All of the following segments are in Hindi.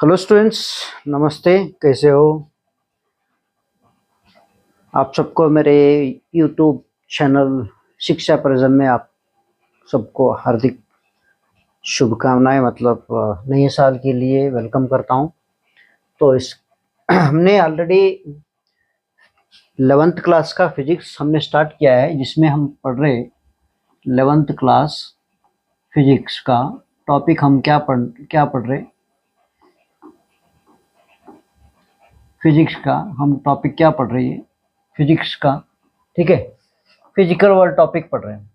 हेलो स्टूडेंट्स, नमस्ते। कैसे हो आप सबको? मेरे यूट्यूब चैनल शिक्षा प्रिज्म में आप सबको हार्दिक शुभकामनाएं, मतलब नए साल के लिए वेलकम करता हूं। तो इस हमने ऑलरेडी 11th क्लास का फिजिक्स हमने स्टार्ट किया है, जिसमें हम पढ़ रहे 11th क्लास फिजिक्स का टॉपिक। हम क्या पढ़ रहे फिजिक्स का हम टॉपिक क्या पढ़ रहे हैं फिजिक्स का, ठीक है। फिजिकल वर्ल्ड टॉपिक पढ़ रहे हैं।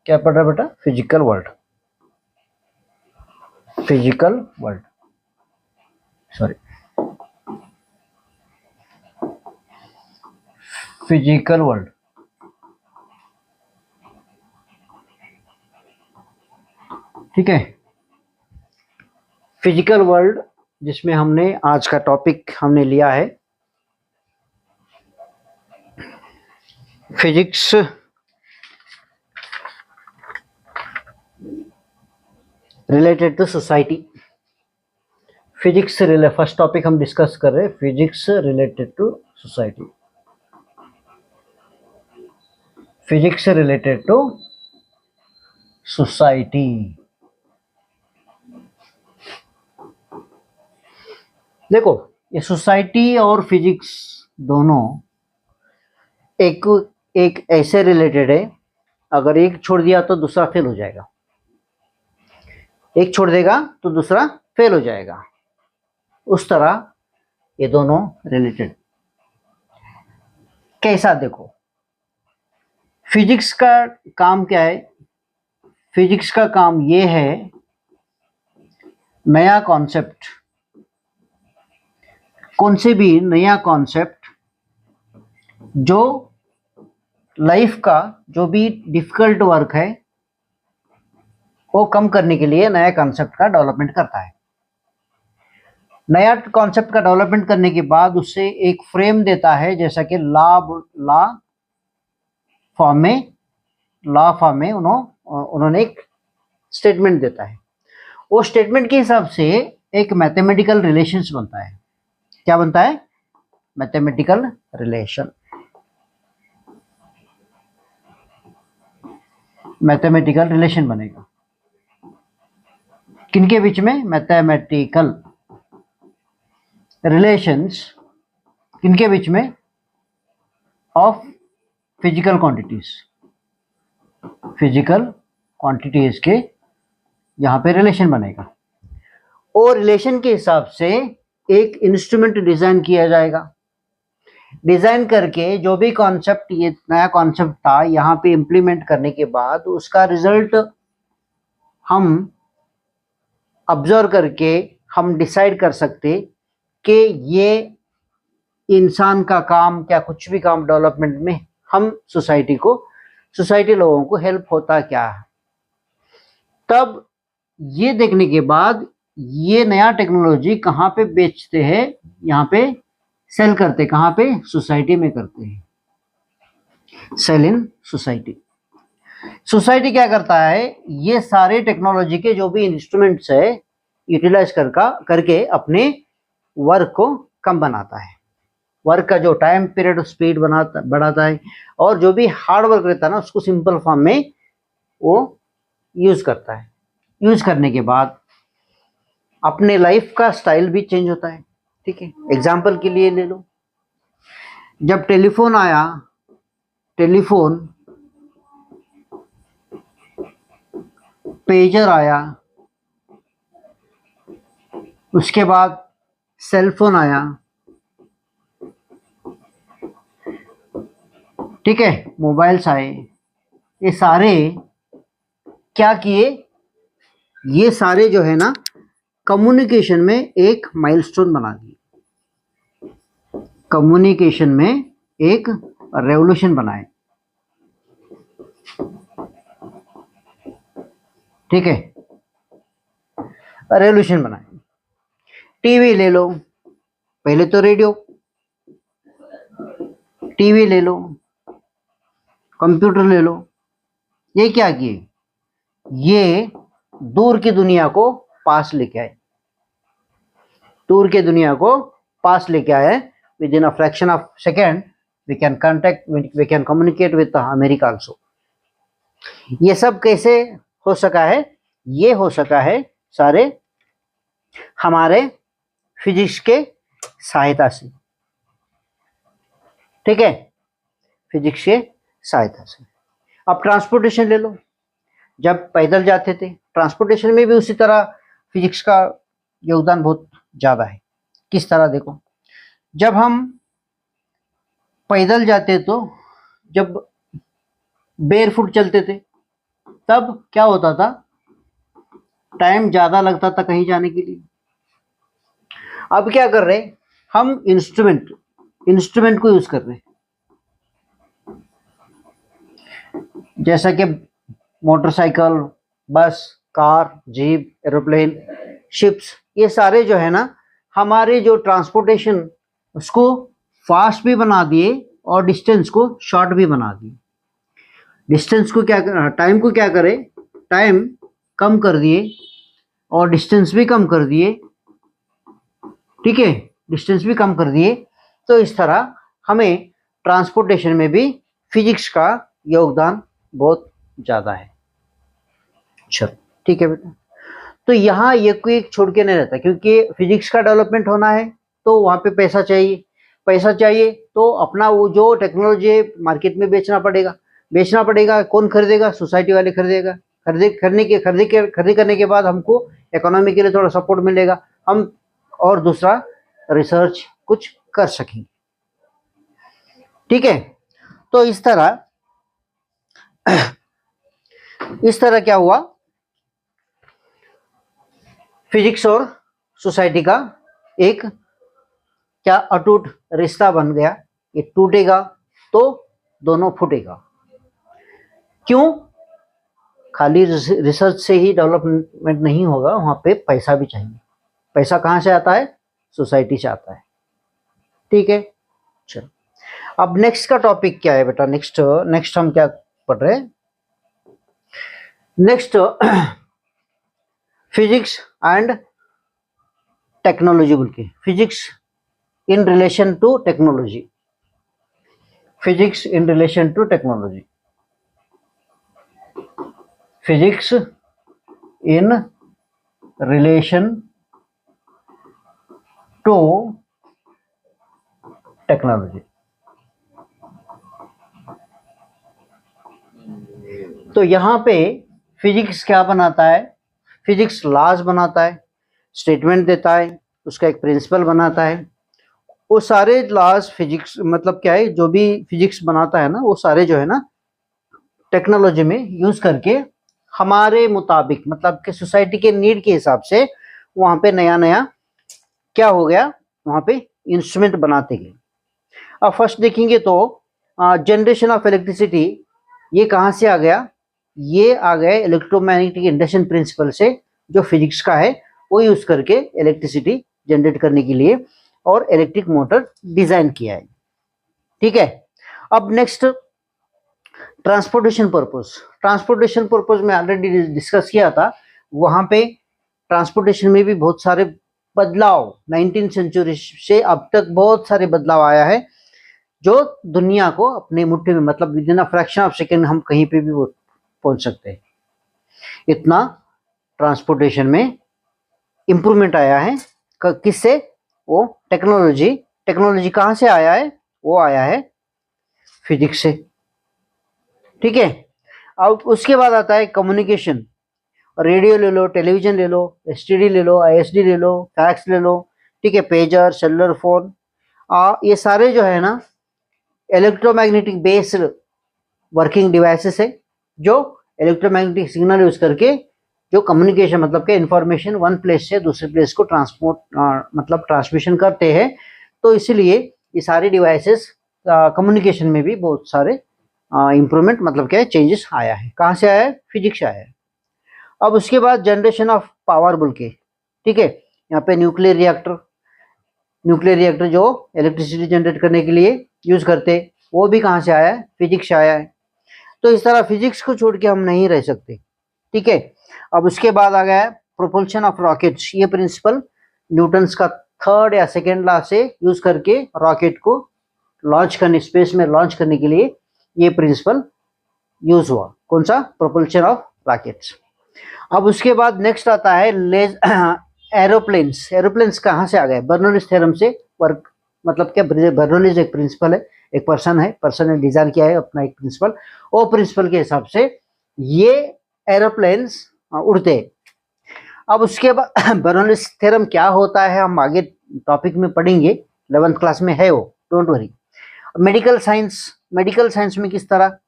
क्या पढ़ रहे हैं बेटा? Physical world, physical world, sorry, physical world, ठीक है। फिजिकल वर्ल्ड, जिसमें हमने आज का टॉपिक हमने लिया है physics related to society. Physics first topic हम डिस्कस कर रहे हैं, physics related to society. Physics related to society. देखो, ये सोसाइटी और फिजिक्स दोनों एक एक ऐसे रिलेटेड है, अगर एक छोड़ दिया तो दूसरा फेल हो जाएगा, एक छोड़ देगा तो दूसरा फेल हो जाएगा। उस तरह ये दोनों रिलेटेड। कैसा? देखो, फिजिक्स का काम क्या है? फिजिक्स का काम ये है, नया कॉन्सेप्ट, कौन से भी नया कॉन्सेप्ट जो लाइफ का जो भी डिफिकल्ट वर्क है वो कम करने के लिए नया कॉन्सेप्ट का डेवलपमेंट करता है। नया कॉन्सेप्ट का डेवलपमेंट करने के बाद उससे एक फ्रेम देता है, जैसा कि लॉ फॉर्म में उन्होंने एक स्टेटमेंट देता है। वो स्टेटमेंट के हिसाब से एक मैथमेटिकल रिलेशंस बनता है। क्या बनता है? Mathematical relation. मैथमेटिकल रिलेशन बनेगा किनके बीच में? मैथमेटिकल रिलेशंस किनके बीच में? Of physical quantities. Physical quantities के यहाँ पे रिलेशन बनेगा, और रिलेशन के हिसाब से एक इंस्ट्रूमेंट डिजाइन किया जाएगा। डिजाइन करके जो भी कॉन्सेप्ट, ये नया कॉन्सेप्ट था, यहाँ पे इम्प्लीमेंट करने के बाद उसका रिजल्ट हम ऑब्जर्व करके हम डिसाइड कर सकते कि ये इंसान का काम, क्या कुछ भी काम डेवलपमेंट में हम सोसाइटी लोगों को हेल्प होता क्या है। तब ये देखने के बाद ये नया टेक्नोलॉजी कहाँ पे बेचते हैं? यहाँ पे सेल करते। कहाँ पे? सोसाइटी में करते हैं, सेल इन सोसाइटी। सोसाइटी क्या करता है? ये सारे टेक्नोलॉजी के जो भी इंस्ट्रूमेंट्स है यूटिलाइज करके अपने वर्क को कम बनाता है। वर्क का जो टाइम पीरियड स्पीड बढ़ाता है, और जो भी हार्ड वर्क रहता है ना, उसको सिंपल फॉर्म में वो यूज करता है। यूज करने के बाद अपने लाइफ का स्टाइल भी चेंज होता है, ठीक है। एग्जाम्पल के लिए ले लो, जब टेलीफोन आया, टेलीफोन, पेजर आया, उसके बाद सेल फोन आया, ठीक है, मोबाइल्स आए, ये सारे क्या किए? ये सारे जो है ना, कम्युनिकेशन में एक माइलस्टोन बना दिए, कम्युनिकेशन में एक रेवोल्यूशन बनाए, ठीक है, रेवोल्यूशन बनाए। टीवी ले लो, पहले तो रेडियो, टीवी ले लो, कंप्यूटर ले लो, ये क्या किए? ये दूर की दुनिया को पास लेके आए। दूर के दुनिया को पास लेके आए within a fraction of second. We can contact, we can communicate with America also. ये सब कैसे हो सका है? ये हो सका है सारे हमारे फिजिक्स के सहायता से। ठीक है, फिजिक्स के सहायता से। अब ट्रांसपोर्टेशन ले लो, जब पैदल जाते थे ट्रांसपोर्टेशन में भी उसी तरह फिजिक्स का योगदान बहुत ज्यादा है। किस तरह? देखो, जब हम पैदल जाते तो जब बेयर फुट चलते थे तब क्या होता था? टाइम ज्यादा लगता था कहीं जाने के लिए। अब क्या कर रहे? हम इंस्ट्रूमेंट को यूज कर रहे हैं, जैसा कि मोटरसाइकिल, बस, कार, जीप, एरोप्लेन, शिप्स। ये सारे जो है ना हमारे जो ट्रांसपोर्टेशन उसको फास्ट भी बना दिए और डिस्टेंस को शॉर्ट भी बना दिए। डिस्टेंस को क्या, टाइम को क्या करे? टाइम कम कर दिए और डिस्टेंस भी कम कर दिए। ठीक है, डिस्टेंस भी कम कर दिए। तो इस तरह हमें ट्रांसपोर्टेशन में भी फिजिक्स का योगदान बहुत ज्यादा है। चलो ठीक है बेटा, तो यहाँ ये कोई छोड़ के नहीं रहता, क्योंकि फिजिक्स का डेवलपमेंट होना है तो वहाँ पे पैसा चाहिए। पैसा चाहिए तो अपना वो जो टेक्नोलॉजी मार्केट में बेचना पड़ेगा। कौन खरीदेगा? सोसाइटी वाले खरीदेगा। खरीदी करने के बाद हमको इकोनॉमी के लिए थोड़ा सपोर्ट मिलेगा, हम और दूसरा रिसर्च कुछ कर सकेंगे। ठीक है, तो इस तरह क्या हुआ? फिजिक्स और सोसाइटी का एक क्या अटूट रिश्ता बन गया। ये टूटेगा तो दोनों फूटेगा। क्यों? खाली रिसर्च से ही डेवलपमेंट नहीं होगा, वहां पे पैसा भी चाहिए। पैसा कहाँ से आता है? सोसाइटी से आता है। ठीक है, चलो अब नेक्स्ट का टॉपिक क्या है बेटा? नेक्स्ट हम क्या पढ़ रहे हैं? नेक्स्ट फिजिक्स एंड टेक्नोलॉजी बोल के, physics in relation to technology. Physics in relation to technology. Physics in relation to technology. तो यहां पे फिजिक्स क्या बनाता है? फिजिक्स लॉज बनाता है, स्टेटमेंट देता है, उसका एक प्रिंसिपल बनाता है। वो सारे लॉज फिजिक्स मतलब क्या है, जो भी फिजिक्स बनाता है ना, वो सारे जो है ना टेक्नोलॉजी में यूज करके हमारे मुताबिक मतलब कि सोसाइटी के नीड के हिसाब से वहां पे नया नया क्या हो गया, वहां पे इंस्ट्रूमेंट बनाते गए। अब फर्स्ट देखेंगे तो जनरेशन ऑफ इलेक्ट्रिसिटी, ये कहाँ से आ गया? ये आ गया इलेक्ट्रोमैग्नेटिक इंडक्शन प्रिंसिपल से, जो फिजिक्स का है वो यूज करके इलेक्ट्रिसिटी जनरेट करने के लिए और इलेक्ट्रिक मोटर डिजाइन किया है। ठीक है, अब नेक्स्ट ट्रांसपोर्टेशन पर्पस में ऑलरेडी डिस्कस किया था। वहां पे ट्रांसपोर्टेशन में भी बहुत सारे बदलाव 19th सेंचुरी से अब तक बहुत सारे बदलाव आया है, जो दुनिया को अपने मुट्ठी में मतलब with in a fraction of second हम कहीं पे भी पहुंच सकते हैं। इतना ट्रांसपोर्टेशन में इंप्रूवमेंट आया है। किससे? वो टेक्नोलॉजी कहाँ से आया है? वो आया है फिजिक्स से। ठीक है, अब उसके बाद आता है कम्युनिकेशन। रेडियो ले लो, टेलीविजन ले लो, एसटीडी ले लो, आईएसडी ले लो, फैक्स ले लो। ठीक है, पेजर, सेलुलर फोन, ये सारे जो है ना इलेक्ट्रोमैग्नेटिक बेस्ड वर्किंग डिवाइसेस है, जो इलेक्ट्रोमैग्नेटिक सिग्नल यूज करके जो कम्युनिकेशन मतलब के इंफॉर्मेशन वन प्लेस से दूसरे प्लेस को मतलब ट्रांसमिशन करते हैं। तो इसीलिए ये सारे डिवाइसेस कम्युनिकेशन में भी बहुत सारे इंप्रूवमेंट मतलब क्या है, चेंजेस आया है। कहाँ से आया है? फिजिक्स से आया है। अब उसके बाद जनरेशन ऑफ पावर बोल के, ठीक है, यहाँ पे न्यूक्लियर रिएक्टर जो इलेक्ट्रिसिटी जनरेट करने के लिए यूज करते, वो भी कहाँ से आया है? फिजिक्स से आया है। तो इस तरह फिजिक्स को छोड़ के हम नहीं रह सकते। ठीक है, अब उसके बाद आ गया है प्रोपल्शन ऑफ रॉकेट्स। ये प्रिंसिपल न्यूटन्स का थर्ड या सेकेंड लॉ से यूज करके रॉकेट को लॉन्च करने, स्पेस में लॉन्च करने के लिए ये प्रिंसिपल यूज हुआ। कौन सा? Propulsion of rockets. अब उसके बाद नेक्स्ट आता है एरोप्लेन्स। एरोप्लेन्स कहाँ से आ गए? बर्नौलीज थ्योरम से वर्क, मतलब क्या, बर्नौलीज एक प्रिंसिपल है, एक पर्सन है, पर्सन ने डिजाइन किया है अपना एक प्रिंसिपल, वो प्रिंसिपल के हिसाब से ये एरोप्लेन्स उड़ते हैं। अब उसके बाद बर्नौलीज थ्योरम क्या होता है हम आगे टॉपिक में पढ़ेंगे, 11th क्लास में है वो, डोंट वरी। मेडिकल साइंस में किस तरह?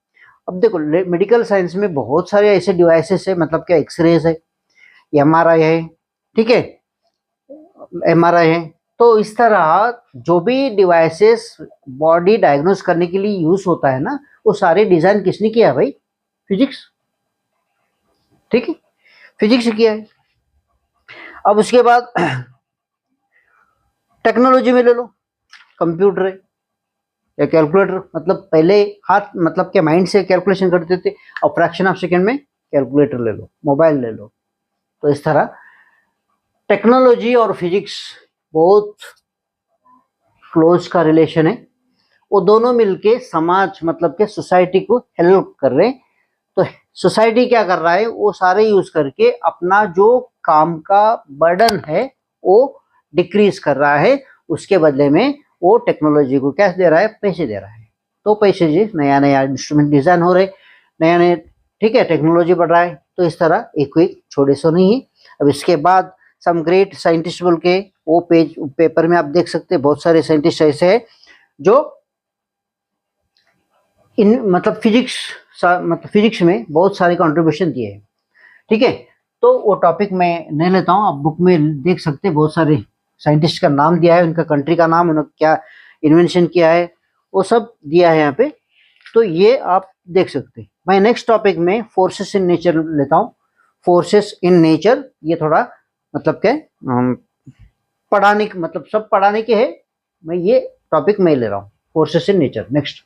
अब देखो मेडिकल साइंस में बहुत सारे ऐसे डिवाइसेस है, मतलब क्या, एक्सरेज है, एमआरआई है, ठीक है, एमआरआई है। तो इस तरह जो भी डिवाइसेस बॉडी डायग्नोस करने के लिए यूज होता है ना, वो सारे डिजाइन किसने किया है भाई? फिजिक्स, ठीक है, फिजिक्स किया है। अब उसके बाद टेक्नोलॉजी में ले लो, कंप्यूटर है या कैलकुलेटर, मतलब पहले हाथ, मतलब क्या, माइंड से कैलकुलेशन करते थे, और फ्रैक्शन ऑफ सेकेंड में कैलकुलेटर ले लो, मोबाइल ले लो। तो इस तरह टेक्नोलॉजी और फिजिक्स बहुत क्लोज का रिलेशन है, वो दोनों मिलके समाज, मतलब के सोसाइटी को हेल्प कर रहे हैं। तो सोसाइटी क्या कर रहा है? वो सारे यूज करके अपना जो काम का बर्डन है वो डिक्रीज कर रहा है, उसके बदले में वो टेक्नोलॉजी को क्या दे रहा है? पैसे दे रहा है। तो पैसे जी, नया नया इंस्ट्रूमेंट डिजाइन हो रहे, नया नया, ठीक है, टेक्नोलॉजी बढ़ रहा है। तो इस तरह एक वीक छोड़े सो नहीं है। अब इसके बाद सम ग्रेट साइंटिस्ट बोल के वो पेपर में आप देख सकते हैं, बहुत सारे साइंटिस्ट ऐसे हैं जो इन मतलब फिजिक्स में बहुत सारे कंट्रीब्यूशन दिए हैं, ठीक है। तो वो टॉपिक मैं नहीं लेता हूँ, आप बुक में देख सकते हैं, बहुत सारे साइंटिस्ट का नाम दिया है, उनका कंट्री का नाम, उन्होंने क्या इन्वेंशन किया है, वो सब दिया है यहाँ पे। तो ये आप देख सकते हैं। मैं नेक्स्ट टॉपिक में फोर्सेस इन नेचर लेता हूँ। फोर्सेस इन नेचर, ये थोड़ा मतलब क्या पढ़ाने, मतलब सब पढ़ाने के है, मैं ये टॉपिक में ले रहा हूँ, फोर्सेस इन नेचर। नेक्स्ट